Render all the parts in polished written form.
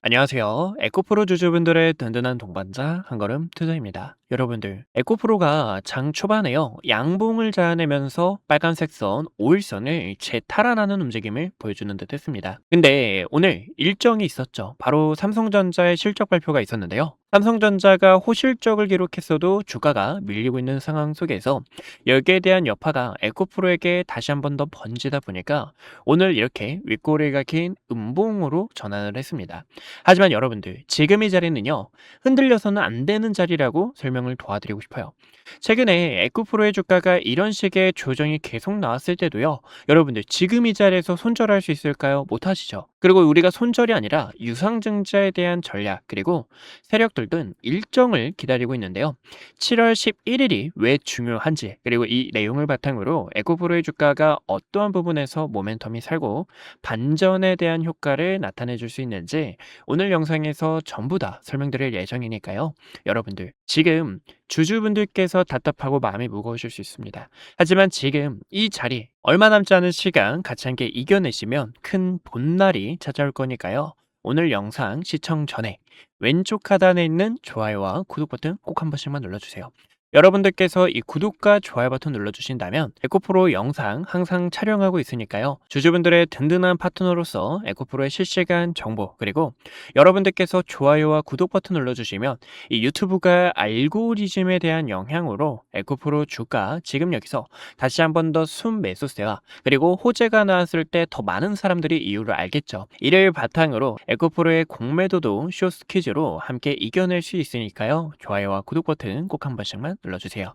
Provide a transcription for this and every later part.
안녕하세요. 에코프로 주주분들의 든든한 동반자 한걸음 투자입니다. 여러분들, 에코프로가 장 초반에요, 양봉을 자아내면서 빨간색 선, 5일선을 재탈환하는 움직임을 보여주는 듯 했습니다. 근데 오늘 일정이 있었죠. 바로 삼성전자의 실적 발표가 있었는데요. 삼성전자가 호실적을 기록했어도 주가가 밀리고 있는 상황 속에서 여기에 대한 여파가 에코프로에게 다시 한 번 더 번지다 보니까 오늘 이렇게 윗꼬리가 긴 음봉으로 전환을 했습니다. 하지만 여러분들, 지금 이 자리는요, 흔들려서는 안 되는 자리라고 설명을 도와드리고 싶어요. 최근에 에코프로의 주가가 이런 식의 조정이 계속 나왔을 때도요, 여러분들, 지금 이 자리에서 손절할 수 있을까요? 못하시죠. 그리고 우리가 손절이 아니라 유상증자에 대한 전략, 그리고 세력들 등 일정을 기다리고 있는데요. 7월 11일이 왜 중요한지, 그리고 이 내용을 바탕으로 에코프로의 주가가 어떠한 부분에서 모멘텀이 살고 반전에 대한 효과를 나타내 줄 수 있는지 오늘 영상에서 전부 다 설명드릴 예정이니까요. 여러분들, 지금 주주분들께서 답답하고 마음이 무거우실 수 있습니다. 하지만 지금 이 자리, 얼마 남지 않은 시간 같이 함께 이겨내시면 큰 본날이 찾아올 거니까요. 오늘 영상 시청 전에 왼쪽 하단에 있는 좋아요와 구독 버튼 꼭 한 번씩만 눌러주세요. 여러분들께서 이 구독과 좋아요 버튼 눌러주신다면 에코프로 영상 항상 촬영하고 있으니까요. 주주분들의 든든한 파트너로서 에코프로의 실시간 정보, 그리고 여러분들께서 좋아요와 구독 버튼 눌러주시면 이 유튜브가 알고리즘에 대한 영향으로 에코프로 주가 지금 여기서 다시 한 번 더 순매수세와 그리고 호재가 나왔을 때 더 많은 사람들이 이유를 알겠죠. 이를 바탕으로 에코프로의 공매도도 쇼스 퀴즈로 함께 이겨낼 수 있으니까요. 좋아요와 구독 버튼 꼭 한 번씩만 눌러주세요.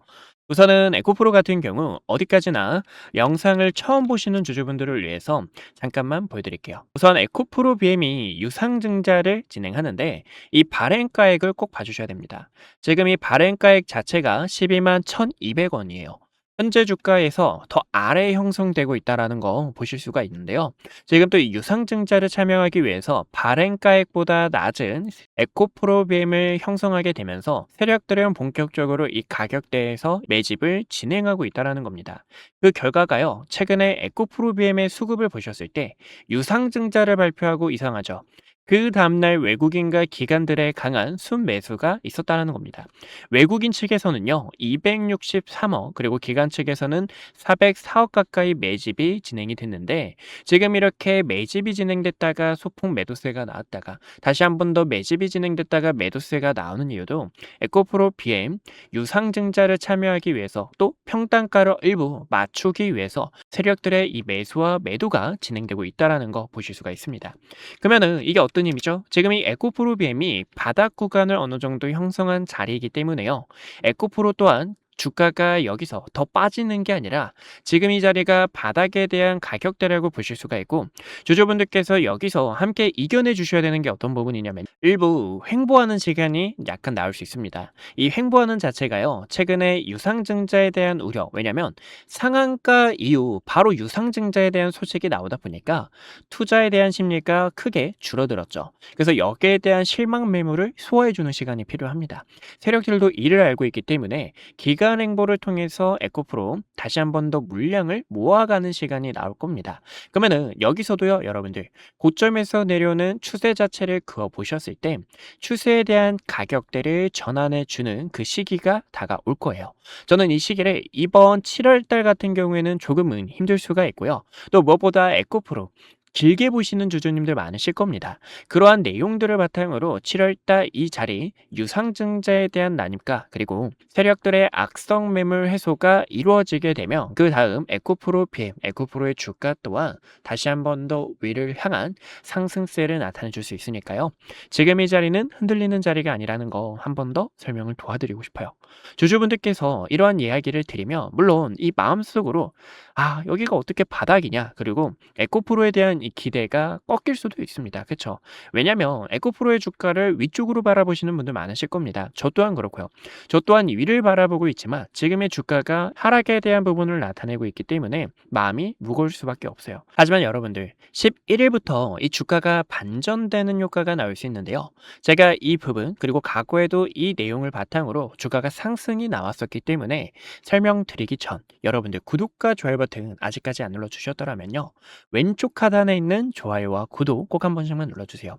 우선은 에코프로 같은 경우 어디까지나 영상을 처음 보시는 주주분들을 위해서 잠깐만 보여드릴게요. 우선 에코프로 BM이 유상증자를 진행하는데 이 발행가액을 꼭 봐주셔야 됩니다. 지금 이 발행가액 자체가 12만 1,200원이에요. 현재 주가에서 더 아래 형성되고 있다는 거 보실 수가 있는데요. 지금 또 이 유상증자를 참여하기 위해서 발행가액보다 낮은 에코프로비엠을 형성하게 되면서 세력들은 본격적으로 이 가격대에서 매집을 진행하고 있다는 겁니다. 그 결과가요, 최근에 에코프로비엠의 수급을 보셨을 때 유상증자를 발표하고 이상하죠. 그 다음날 외국인과 기관들의 강한 순매수가 있었다는 겁니다. 외국인 측에서는요, 263억, 그리고 기관 측에서는 404억 가까이 매집이 진행이 됐는데, 지금 이렇게 매집이 진행됐다가 소폭 매도세가 나왔다가 다시 한 번 더 매집이 진행됐다가 매도세가 나오는 이유도 에코프로 BM 유상증자를 참여하기 위해서, 또 평단가를 일부 맞추기 위해서 세력들의 이 매수와 매도가 진행되고 있다는 거 보실 수가 있습니다. 그러면은 이게 어떤 의미죠? 지금 이 에코프로 BM이 바닥 구간을 어느 정도 형성한 자리이기 때문에요. 에코프로 또한 주가가 여기서 더 빠지는 게 아니라 지금 이 자리가 바닥에 대한 가격대라고 보실 수가 있고, 주주분들께서 여기서 함께 이겨내 주셔야 되는 게 어떤 부분이냐면 일부 횡보하는 시간이 약간 나올 수 있습니다. 이 횡보하는 자체가요, 최근에 유상증자에 대한 우려, 왜냐면 상한가 이후 바로 유상증자에 대한 소식이 나오다 보니까 투자에 대한 심리가 크게 줄어들었죠. 그래서 여기에 대한 실망 매물을 소화해주는 시간이 필요합니다. 세력들도 이를 알고 있기 때문에 기간 행보를 통해서 에코프로 다시 한 번 더 물량을 모아가는 시간이 나올 겁니다. 그러면은 여기서도요, 여러분들, 고점에서 내려오는 추세 자체를 그어 보셨을 때 추세에 대한 가격대를 전환해 주는 그 시기가 다가올 거예요. 저는 이 시기를 이번 7월 달 같은 경우에는 조금은 힘들 수가 있고요. 또 무엇보다 에코프로 길게 보시는 주주님들 많으실 겁니다. 그러한 내용들을 바탕으로 7월달 이 자리 유상증자에 대한 난입가, 그리고 세력들의 악성 매물 해소가 이루어지게 되면 그 다음 에코프로 PM, 에코프로의 주가 또한 다시 한 번 더 위를 향한 상승세를 나타내 줄 수 있으니까요. 지금 이 자리는 흔들리는 자리가 아니라는 거 한 번 더 설명을 도와드리고 싶어요. 주주분들께서 이러한 이야기를 드리면 물론 이 마음속으로 여기가 어떻게 바닥이냐, 그리고 에코프로에 대한 이 기대가 꺾일 수도 있습니다. 그쵸? 왜냐면 에코프로의 주가를 위쪽으로 바라보시는 분들 많으실 겁니다. 저 또한 그렇고요. 저 또한 위를 바라보고 있지만 지금의 주가가 하락에 대한 부분을 나타내고 있기 때문에 마음이 무거울 수밖에 없어요. 하지만 여러분들, 11일부터 이 주가가 반전되는 효과가 나올 수 있는데요. 제가 이 부분, 그리고 과거에도 이 내용을 바탕으로 주가가 상승이 나왔었기 때문에 설명드리기 전 여러분들 구독과 좋아요 버튼 아직까지 안 눌러주셨더라면요, 왼쪽 하단에 있는 좋아요와 구독 꼭 한 번씩만 눌러주세요.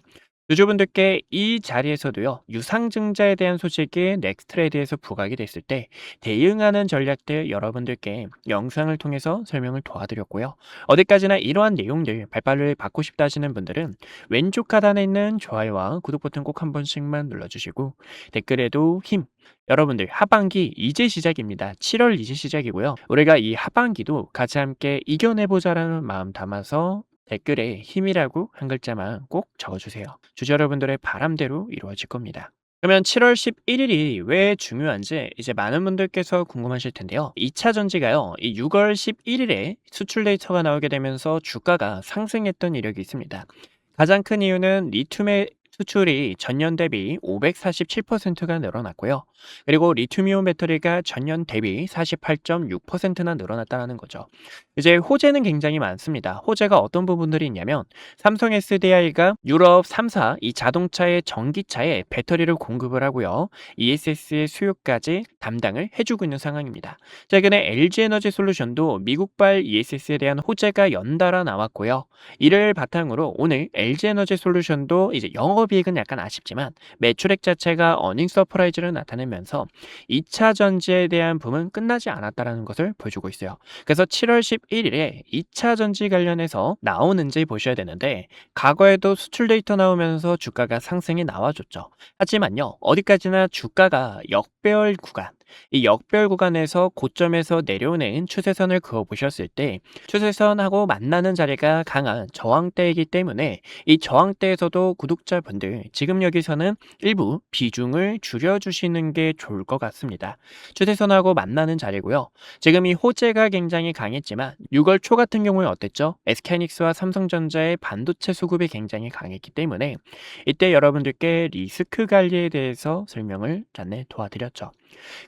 주주분들께 이 자리에서도요, 유상증자에 대한 소식이 넥스트레이드에서 부각이 됐을 때 대응하는 전략들 여러분들께 영상을 통해서 설명을 도와드렸고요. 어디까지나 이러한 내용들 발빨을 받고 싶다 하시는 분들은 왼쪽 하단에 있는 좋아요와 구독 버튼 꼭 한 번씩만 눌러주시고 댓글에도 힘! 여러분들 하반기 이제 시작입니다. 7월 이제 시작이고요. 우리가 이 하반기도 같이 함께 이겨내보자라는 마음 담아서 댓글에 힘이라고 한 글자만 꼭 적어주세요. 주주 여러분들의 바람대로 이루어질 겁니다. 그러면 7월 11일이 왜 중요한지 이제 많은 분들께서 궁금하실 텐데요. 2차 전지가요, 이 6월 11일에 수출 데이터가 나오게 되면서 주가가 상승했던 이력이 있습니다. 가장 큰 이유는 리튬의 수출이 전년 대비 547%가 늘어났고요. 그리고 리튬이온 배터리가 전년 대비 48.6%나 늘어났다는 거죠. 이제 호재는 굉장히 많습니다. 호재가 어떤 부분들이 있냐면 삼성 SDI가 유럽 3사 이 자동차의 전기차에 배터리를 공급을 하고요. ESS의 수요까지 담당을 해주고 있는 상황입니다. 최근에 LG에너지 솔루션도 미국발 ESS에 대한 호재가 연달아 나왔고요. 이를 바탕으로 오늘 LG에너지 솔루션도 이제 영업이익은 약간 아쉽지만 매출액 자체가 어닝 서프라이즈를 나타내면서 2차 전지에 대한 붐은 끝나지 않았다는 것을 보여주고 있어요. 그래서 7월 11일에 2차 전지 관련해서 나오는지 보셔야 되는데 과거에도 수출 데이터 나오면서 주가가 상승이 나와줬죠. 하지만요, 어디까지나 주가가 역배열 구간, 이 역별 구간에서 고점에서 내려오는 추세선을 그어 보셨을 때 추세선하고 만나는 자리가 강한 저항대이기 때문에 이 저항대에서도 구독자분들 지금 여기서는 일부 비중을 줄여주시는 게 좋을 것 같습니다. 추세선하고 만나는 자리고요. 지금 이 호재가 굉장히 강했지만 6월 초 같은 경우에 어땠죠? SK하이닉스와 삼성전자의 반도체 수급이 굉장히 강했기 때문에 이때 여러분들께 리스크 관리에 대해서 설명을 전에 도와드렸죠.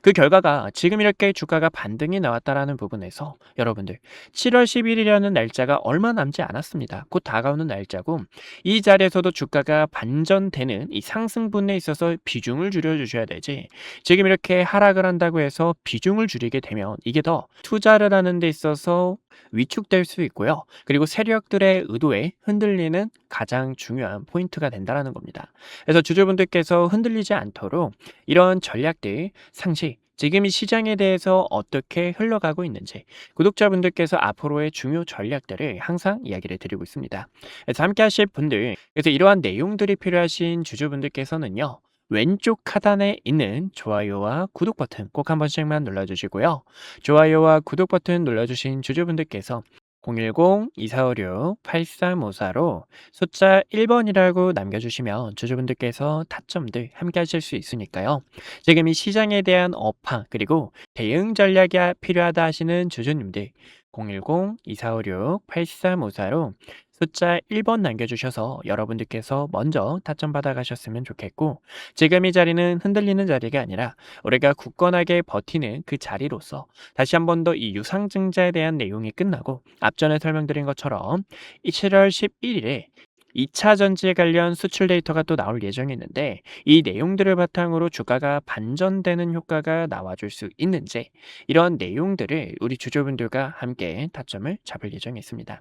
그 결과가 지금 이렇게 주가가 반등이 나왔다라는 부분에서 여러분들 7월 10일이라는 날짜가 얼마 남지 않았습니다. 곧 다가오는 날짜고 이 자리에서도 주가가 반전되는 이 상승분에 있어서 비중을 줄여주셔야 되지, 지금 이렇게 하락을 한다고 해서 비중을 줄이게 되면 이게 더 투자를 하는 데 있어서 위축될 수 있고요. 그리고 세력들의 의도에 흔들리는 가장 중요한 포인트가 된다는 겁니다. 그래서 주주분들께서 흔들리지 않도록 이런 전략들 상시 지금 이 시장에 대해서 어떻게 흘러가고 있는지 구독자분들께서 앞으로의 중요 전략들을 항상 이야기를 드리고 있습니다. 그래서 함께 하실 분들, 그래서 이러한 내용들이 필요하신 주주분들께서는요, 왼쪽 하단에 있는 좋아요와 구독 버튼 꼭 한 번씩만 눌러주시고요. 좋아요와 구독 버튼 눌러주신 주주분들께서 010-2456-8354로 숫자 1번이라고 남겨주시면 주주분들께서 타점들 함께 하실 수 있으니까요. 지금 이 시장에 대한 업황 그리고 대응 전략이 필요하다 하시는 주주님들 010-2456-8354로 숫자 1번 남겨주셔서 여러분들께서 먼저 타점 받아가셨으면 좋겠고, 지금 이 자리는 흔들리는 자리가 아니라 우리가 굳건하게 버티는 그 자리로서 다시 한 번 더 이 유상증자에 대한 내용이 끝나고 앞전에 설명드린 것처럼 7월 11일에 2차 전지에 관련 수출 데이터가 또 나올 예정이 있는데 이 내용들을 바탕으로 주가가 반전되는 효과가 나와줄 수 있는지, 이런 내용들을 우리 주주분들과 함께 타점을 잡을 예정이 있습니다.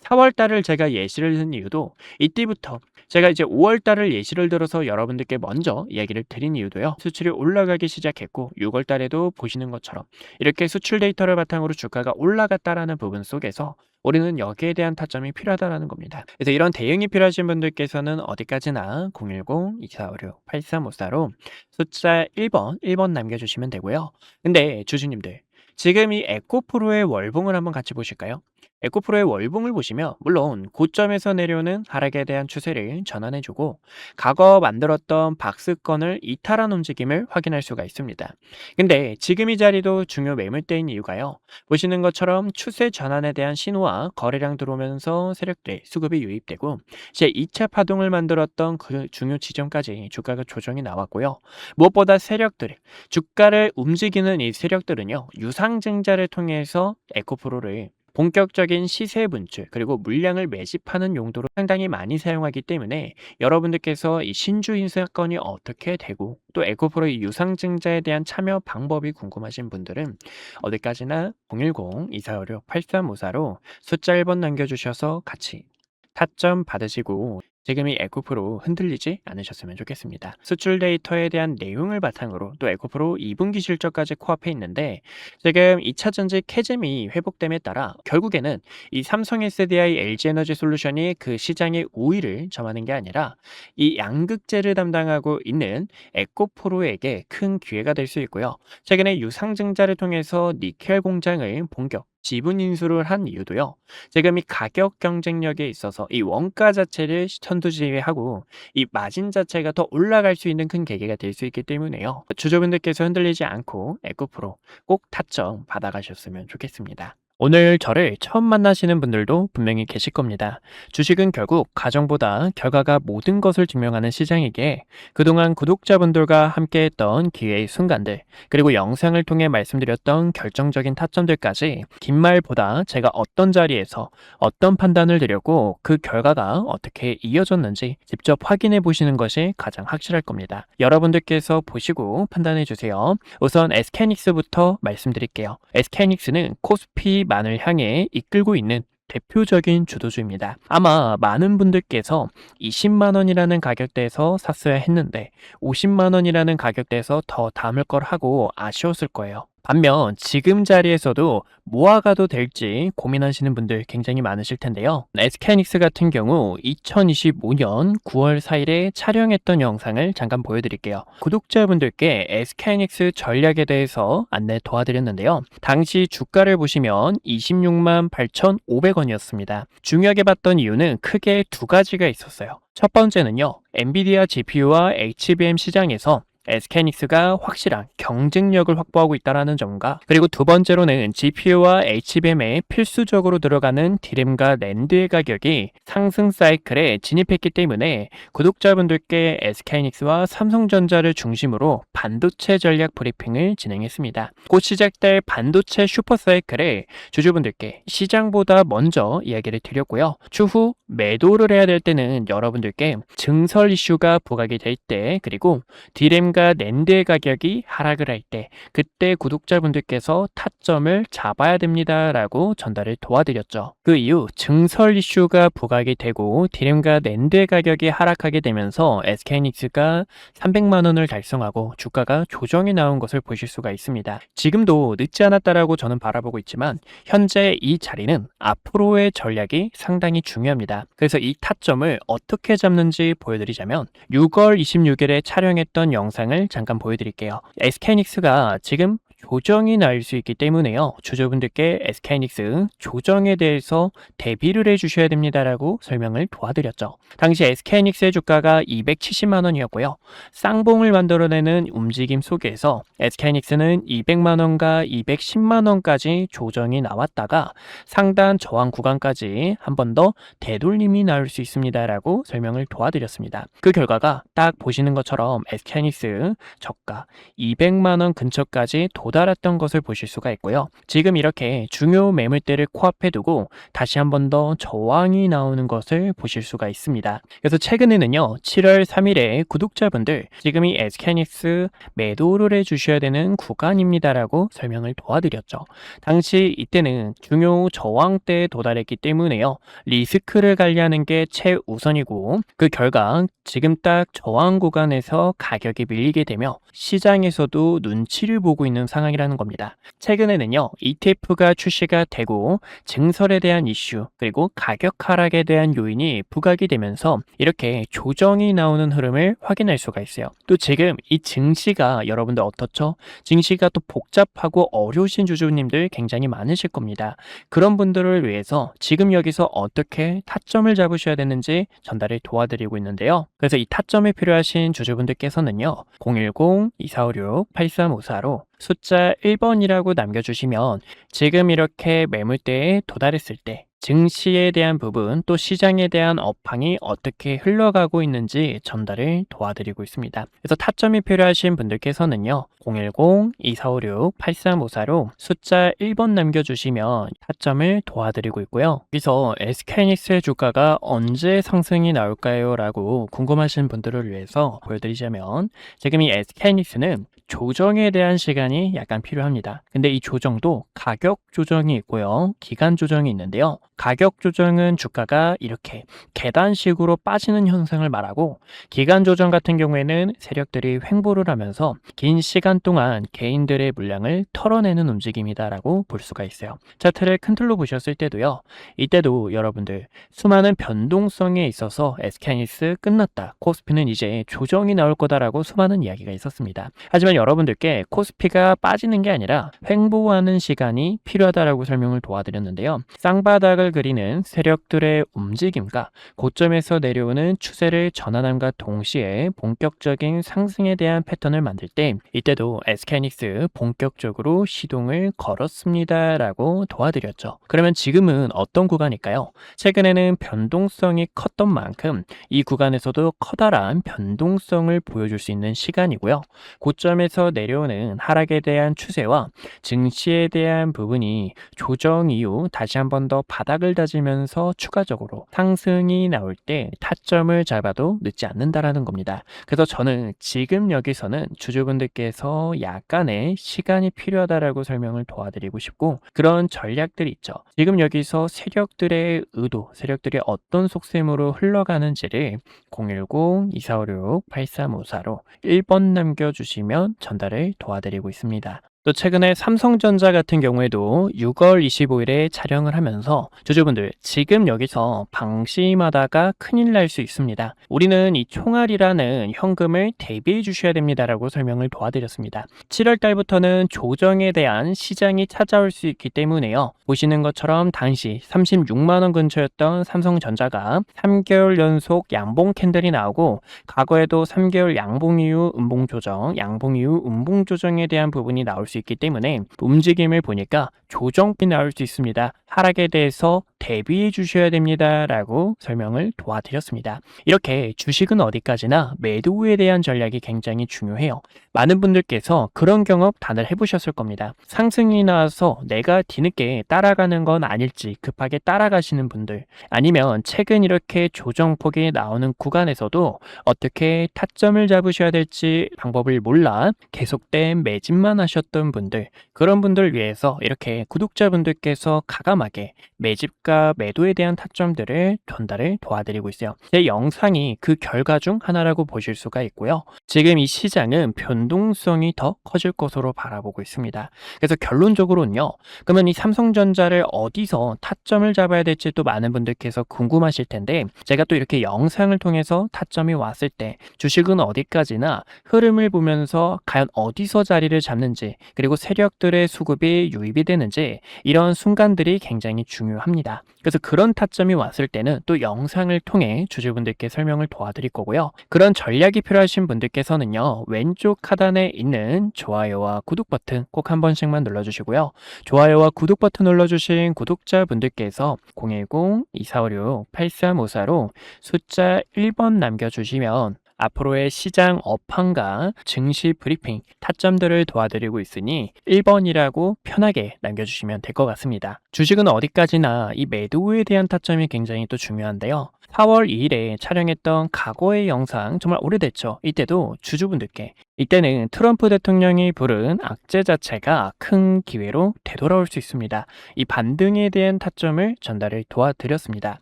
4월 달을 제가 예시를 든 이유도 이때부터 제가 이제 5월 달을 예시를 들어서 여러분들께 먼저 이야기를 드린 이유도요. 수출이 올라가기 시작했고 6월 달에도 보시는 것처럼 이렇게 수출 데이터를 바탕으로 주가가 올라갔다라는 부분 속에서 우리는 여기에 대한 타점이 필요하다는 겁니다. 그래서 이런 대응이 필요하신 분들께서는 어디까지나 010-2456-8354로 숫자 1번 남겨주시면 되고요. 근데 주주님들, 지금 이 에코프로의 월봉을 한번 같이 보실까요? 에코프로의 월봉을 보시면 물론 고점에서 내려오는 하락에 대한 추세를 전환해주고 과거 만들었던 박스권을 이탈한 움직임을 확인할 수가 있습니다. 근데 지금 이 자리도 중요 매물대인 이유가요, 보시는 것처럼 추세 전환에 대한 신호와 거래량 들어오면서 세력들의 수급이 유입되고 제 2차 파동을 만들었던 그 중요 지점까지 주가가 조정이 나왔고요. 무엇보다 세력들, 주가를 움직이는 이 세력들은요, 유상증자를 통해서 에코프로를 본격적인 시세 분출 그리고 물량을 매집하는 용도로 상당히 많이 사용하기 때문에 여러분들께서 이 신주인 사건이 어떻게 되고 또 에코프로의 유상증자에 대한 참여 방법이 궁금하신 분들은 어디까지나 010-2456-8354로 숫자 1번 남겨주셔서 같이 타점 받으시고 지금 이 에코프로 흔들리지 않으셨으면 좋겠습니다. 수출 데이터에 대한 내용을 바탕으로 또 에코프로 2분기 실적까지 코앞에 있는데 지금 2차 전지 캐즘이 회복됨에 따라 결국에는 이 삼성 SDI LG에너지 솔루션이 그 시장의 우위를 점하는 게 아니라 이 양극재를 담당하고 있는 에코프로에게 큰 기회가 될 수 있고요. 최근에 유상증자를 통해서 니켈 공장을 본격 지분 인수를 한 이유도요. 지금 이 가격 경쟁력에 있어서 이 원가 자체를 선두지휘하고 이 마진 자체가 더 올라갈 수 있는 큰 계기가 될 수 있기 때문에요. 주주분들께서 흔들리지 않고 에코프로 꼭 타점 받아가셨으면 좋겠습니다. 오늘 저를 처음 만나시는 분들도 분명히 계실 겁니다. 주식은 결국 가정보다 결과가 모든 것을 증명하는 시장이기에 그동안 구독자분들과 함께했던 기회의 순간들, 그리고 영상을 통해 말씀드렸던 결정적인 타점들까지 긴 말보다 제가 어떤 자리에서 어떤 판단을 드렸고 그 결과가 어떻게 이어졌는지 직접 확인해 보시는 것이 가장 확실할 겁니다. 여러분들께서 보시고 판단해 주세요. 우선 SK하이닉스부터 말씀드릴게요. SK하이닉스는 코스피 만을 향해 이끌고 있는 대표적인 주도주입니다. 아마 많은 분들께서 20만 원이라는 가격대에서 샀어야 했는데 50만 원이라는 가격대에서 더 담을 걸 하고 아쉬웠을 거예요. 반면 지금 자리에서도 모아가도 될지 고민하시는 분들 굉장히 많으실 텐데요. SK하이닉스 같은 경우 2025년 9월 4일에 촬영했던 영상을 잠깐 보여드릴게요. 구독자분들께 SK하이닉스 전략에 대해서 안내 도와드렸는데요. 당시 주가를 보시면 26만 8,500원이었습니다. 중요하게 봤던 이유는 크게 두 가지가 있었어요. 첫 번째는요, 엔비디아 GPU와 HBM 시장에서 SK하이닉스가 확실한 경쟁력을 확보하고 있다는 점과 그리고 두 번째로는 GPU와 HBM에 필수적으로 들어가는 디램과 낸드의 가격이 상승 사이클에 진입했기 때문에 구독자분들께 SK하이닉스와 삼성전자를 중심으로 반도체 전략 브리핑을 진행했습니다. 곧 시작될 반도체 슈퍼 사이클에 주주분들께 시장보다 먼저 이야기를 드렸고요. 추후 매도를 해야 될 때는 여러분들께 증설 이슈가 부각이 될 때 그리고 디램과 낸드의 가격이 하락을 할 때 그때 구독자분들께서 타점을 잡아야 됩니다 라고 전달을 도와드렸죠. 그 이후 증설 이슈가 부각이 되고 디램과 낸드의 가격이 하락하게 되면서 SK하이닉스가 300만 원을 달성하고 주가가 조정이 나온 것을 보실 수가 있습니다. 지금도 늦지 않았다라고 저는 바라보고 있지만 현재 이 자리는 앞으로의 전략이 상당히 중요합니다. 그래서 이 타점을 어떻게 잡는지 보여드리자면 6월 26일에 촬영했던 영상을 잠깐 보여드릴게요. SK하이닉스가 지금 조정이 날 수 있기 때문에요. 주주분들께 SK하이닉스 조정에 대해서 대비를 해주셔야 됩니다라고 설명을 도와드렸죠. 당시 SK하이닉스의 주가가 270만 원이었고요. 쌍봉을 만들어내는 움직임 속에서 SK하이닉스는 200만 원과 210만 원까지 조정이 나왔다가 상단 저항 구간까지 한 번 더 되돌림이 나올 수 있습니다라고 설명을 도와드렸습니다. 그 결과가 딱 보시는 것처럼 SK하이닉스 저가 200만 원 근처까지 도달했던 것을 보실 수가 있고요. 지금 이렇게 중요 매물대를 코앞에 두고 다시 한 번 더 저항이 나오는 것을 보실 수가 있습니다. 그래서 최근에는요, 7월 3일에 구독자분들 지금 이 SK하이닉스 매도를 해주셔야 되는 구간입니다라고 설명을 도와드렸죠. 당시 이때는 중요 저항대에 도달했기 때문에요. 리스크를 관리하는 게 최우선이고 그 결과 지금 딱 저항 구간에서 가격이 밀리게 되며 시장에서도 눈치를 보고 있는 상황이라는 겁니다. 최근에는요, ETF가 출시가 되고 증설에 대한 이슈 그리고 가격 하락에 대한 요인이 부각이 되면서 이렇게 조정이 나오는 흐름을 확인할 수가 있어요. 또 지금 이 증시가 여러분들 어떻죠? 증시가 또 복잡하고 어려우신 주주님들 굉장히 많으실 겁니다. 그런 분들을 위해서 지금 여기서 어떻게 타점을 잡으셔야 되는지 전달을 도와드리고 있는데요. 그래서 이 타점이 필요하신 주주분들께서는요, 010-2456-8354로 숫자 1번이라고 남겨주시면 지금 이렇게 매물대에 도달했을 때 증시에 대한 부분 또 시장에 대한 업황이 어떻게 흘러가고 있는지 전달을 도와드리고 있습니다. 그래서 타점이 필요하신 분들께서는요, 010-2456-8354로 숫자 1번 남겨주시면 타점을 도와드리고 있고요. 여기서 SK하이닉스의 주가가 언제 상승이 나올까요? 라고 궁금하신 분들을 위해서 보여드리자면 지금 이 SK하이닉스는 조정에 대한 시간이 약간 필요합니다. 근데 이 조정도 가격 조정이 있고요. 기간 조정이 있는데요. 가격 조정은 주가가 이렇게 계단식으로 빠지는 현상을 말하고, 기간 조정 같은 경우에는 세력들이 횡보를 하면서 긴 시간 동안 개인들의 물량을 털어내는 움직임이다라고 볼 수가 있어요. 차트를 큰 틀로 보셨을 때도요. 이때도 여러분들 수많은 변동성에 있어서 SK하이닉스 끝났다, 코스피는 이제 조정이 나올 거다라고 수많은 이야기가 있었습니다. 하지만 여러분들께 코스피가 빠지는 게 아니라 횡보하는 시간이 필요하다라고 설명을 도와드렸는데요. 쌍바닥을 그리는 세력들의 움직임과 고점에서 내려오는 추세를 전환함과 동시에 본격적인 상승에 대한 패턴을 만들 때, 이때도 SK하이닉스 본격적으로 시동을 걸었습니다라고 도와드렸죠. 그러면 지금은 어떤 구간일까요? 최근에는 변동성이 컸던 만큼 이 구간에서도 커다란 변동성을 보여줄 수 있는 시간이고요. 고점에서 내려오는 하락에 대한 추세와 증시에 대한 부분이 조정 이후 다시 한 번 더 바닥을 다지면서 추가적으로 상승이 나올 때 타점을 잡아도 늦지 않는다라는 겁니다. 그래서 저는 지금 여기서는 주주분들께서 약간의 시간이 필요하다라고 설명을 도와드리고 싶고, 그런 전략들이 있죠. 지금 여기서 세력들의 의도, 세력들이 어떤 속셈으로 흘러가는지를 010-2456-8354로 1번 남겨주시면 전달을 도와드리고 있습니다. 또 최근에 삼성전자 같은 경우에도 6월 25일에 촬영을 하면서 주주분들 지금 여기서 방심하다가 큰일 날 수 있습니다. 우리는 이 총알이라는 현금을 대비해 주셔야 됩니다라고 설명을 도와드렸습니다. 7월 달부터는 조정에 대한 시장이 찾아올 수 있기 때문에요. 보시는 것처럼 당시 36만 원 근처였던 삼성전자가 3개월 연속 양봉 캔들이 나오고, 과거에도 3개월 양봉 이후 음봉 조정, 양봉 이후 음봉 조정에 대한 부분이 나올 수 있기 때문에 움직임을 보니까 조정이 나올 수 있습니다. 하락에 대해서 대비해 주셔야 됩니다 라고 설명을 도와드렸습니다. 이렇게 주식은 어디까지나 매도에 대한 전략이 굉장히 중요해요. 많은 분들께서 그런 경험 다들 해보셨을 겁니다. 상승이 나와서 내가 뒤늦게 따라가는 건 아닐지 급하게 따라가시는 분들, 아니면 최근 이렇게 조정폭이 나오는 구간에서도 어떻게 타점을 잡으셔야 될지 방법을 몰라 계속된 매집만 하셨던 분들, 그런 분들 위해서 이렇게 구독자분들께서 가감하게 매집과 매도에 대한 타점들을 전달을 도와드리고 있어요. 제 영상이 그 결과 중 하나라고 보실 수가 있고요. 지금 이 시장은 변동성이 더 커질 것으로 바라보고 있습니다. 그래서 결론적으로는요, 그러면 이 삼성전자를 어디서 타점을 잡아야 될지 또 많은 분들께서 궁금하실 텐데, 제가 또 이렇게 영상을 통해서 타점이 왔을 때 주식은 어디까지나 흐름을 보면서 과연 어디서 자리를 잡는지, 그리고 세력들의 수급이 유입이 되는지, 이런 순간들이 굉장히 중요합니다. 그래서 그런 타점이 왔을 때는 또 영상을 통해 주주분들께 설명을 도와드릴 거고요. 그런 전략이 필요하신 분들께서는요, 왼쪽 하단에 있는 좋아요와 구독 버튼 꼭 한 번씩만 눌러주시고요. 좋아요와 구독 버튼 눌러주신 구독자분들께서 010-2456-8354로 숫자 1번 남겨주시면 앞으로의 시장 업황과 증시 브리핑, 타점들을 도와드리고 있으니 1번이라고 편하게 남겨주시면 될 것 같습니다. 주식은 어디까지나 이 매도에 대한 타점이 굉장히 또 중요한데요. 4월 2일에 촬영했던 과거의 영상, 정말 오래됐죠. 이때도 주주분들께, 이때는 트럼프 대통령이 부른 악재 자체가 큰 기회로 되돌아올 수 있습니다. 이 반등에 대한 타점을 전달을 도와드렸습니다.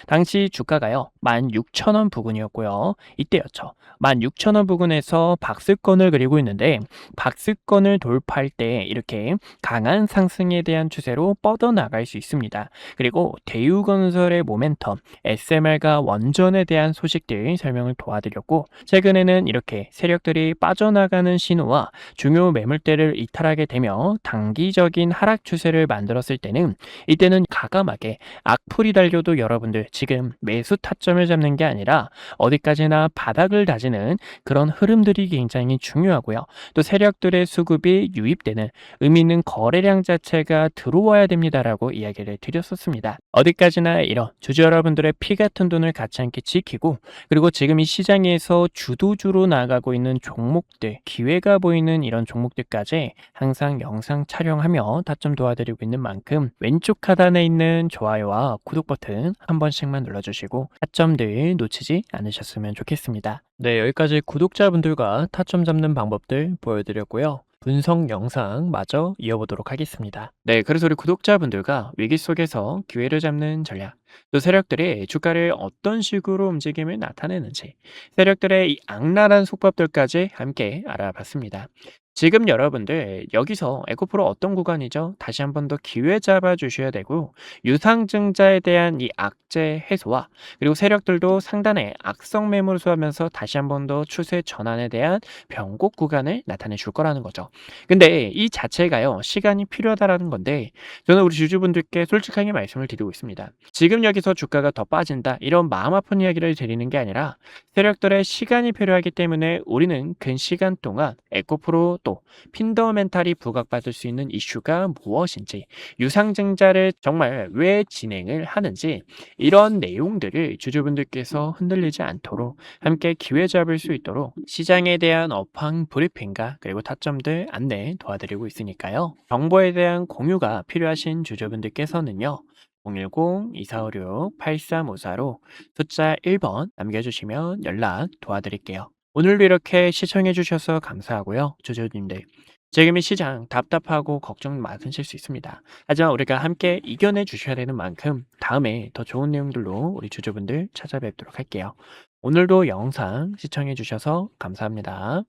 당시 주가가요 16,000원 부근이었고요. 이때였죠. 16,000원 부근에서 박스권을 그리고 있는데, 박스권을 돌파할 때 이렇게 강한 상승에 대한 추세로 뻗어나갈 수 있습니다. 그리고 대우건설의 모멘텀, SMR과 원전에 대한 소식들 설명을 도와드렸고, 최근에는 이렇게 세력들이 빠져나가는 신호와 중요 매물대를 이탈하게 되며 단기적인 하락 추세를 만들었을 때는, 이때는 가감하게 악플이 달려도 여러분들 지금 매수 타점을 잡는 게 아니라 어디까지나 바닥을 다지는 그런 흐름들이 굉장히 중요하고요. 또 세력들의 수급이 유입되는 의미 있는 거래량 자체가 들어와야 됩니다라고 이야기를 드렸었습니다. 어디까지나 이런 주주 여러분들의 피 같은 돈을 가치않게 지키고 그리고 지금 이 시장에서 주도주로 나가고 있는 종목들, 기회가 보이는 이런 종목들까지 항상 영상 촬영하며 타점 도와드리고 있는 만큼 왼쪽 하단에 있는 좋아요와 구독 버튼 한 번씩만 눌러주시고 타점들 놓치지 않으셨으면 좋겠습니다. 네, 여기까지 구독자분들과 타점 잡는 방법들 보여드렸고요. 분석 영상 마저 이어보도록 하겠습니다. 네, 그래서 우리 구독자분들과 위기 속에서 기회를 잡는 전략, 또 세력들이 주가를 어떤 식으로 움직임을 나타내는지, 세력들의 이 악랄한 속법들까지 함께 알아봤습니다. 지금 여러분들 여기서 에코프로 어떤 구간이죠? 다시 한 번 더 기회 잡아 주셔야 되고 유상증자에 대한 이 악재 해소와 그리고 세력들도 상단에 악성 매물을 수하면서 다시 한 번 더 추세 전환에 대한 변곡 구간을 나타내 줄 거라는 거죠. 근데 이 자체가요, 시간이 필요하다라는 건데 저는 우리 주주분들께 솔직하게 말씀을 드리고 있습니다. 지금 여기서 주가가 더 빠진다 이런 마음 아픈 이야기를 드리는 게 아니라 세력들의 시간이 필요하기 때문에 우리는 근 시간 동안 에코프로 또 핀더멘탈이 부각받을 수 있는 이슈가 무엇인지, 유상증자를 정말 왜 진행을 하는지 이런 내용들을 주주분들께서 흔들리지 않도록 함께 기회 잡을 수 있도록 시장에 대한 업황 브리핑과 그리고 타점들 안내 도와드리고 있으니까요. 정보에 대한 공유가 필요하신 주주분들께서는요. 010-2456-8354로 숫자 1번 남겨주시면 연락 도와드릴게요. 오늘도 이렇게 시청해주셔서 감사하고요. 주주님들, 지금 이 시장 답답하고 걱정 많으실 수 있습니다. 하지만 우리가 함께 이겨내 주셔야 되는 만큼 다음에 더 좋은 내용들로 우리 주주분들 찾아뵙도록 할게요. 오늘도 영상 시청해주셔서 감사합니다.